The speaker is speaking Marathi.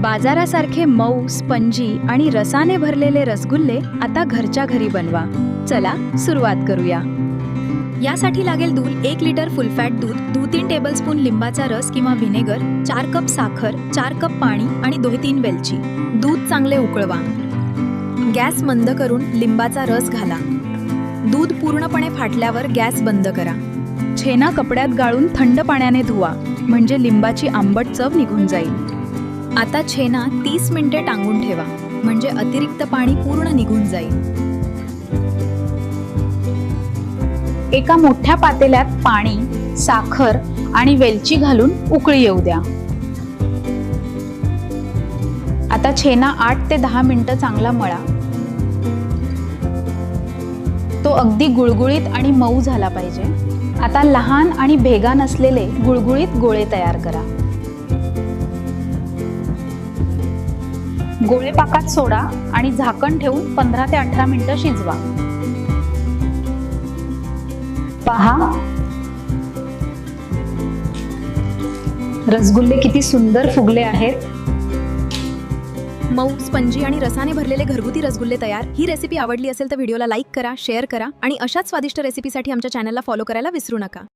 बाजारासारखे मऊ, स्पंजी आणि रसाने भरलेले रसगुल्ले आता घरच्या घरी बनवा. चला सुरुवात करूया. यासाठी लागेल दूध 1 लिटर फुल फॅट दूध, 2-3 टेबलस्पून लिंबाचा रस किंवा व्हिनेगर, 4 कप साखर, 4 कप पाणी आणि 2-3 वेलची. दूध चांगले उकळवा. गॅस मंद करून लिंबाचा रस घाला. दूध पूर्णपणे फाटल्यावर गॅस बंद करा. छेना कपड्यात गाळून थंड पाण्याने धुवा, म्हणजे लिंबाची आंबट चव निघून जाईल. आता छेना 30 मिनिटे टांगून ठेवा, म्हणजे अतिरिक्त पाणी पूर्ण निघून जाईल. एका मोठ्या पातेल्यात पाणी, साखर आणि वेलची घालून उकळी येऊ द्या. आता छेना 8 ते 10 मिनिटं चांगला मळा. तो अगदी गुळगुळीत आणि मऊ झाला पाहिजे. आता लहान आणि भेगा नसलेले गुळगुळीत गोळे तयार करा. गोळे पाकात सोडा आणि झाकण ठेवून 15 ते 18 मिनिटं शिजवा. पहा, रसगुल्ले किती सुंदर फुगले आहेत. मऊ, स्पंजी आणि रसाने भरलेले घरगुती रसगुल्ले तयार. ही रेसिपी आवडली असेल तर व्हिडिओला लाईक करा, शेअर करा आणि अशाच स्वादिष्ट रेसिपीसाठी आमच्या चॅनलला फॉलो करायला विसरू नका.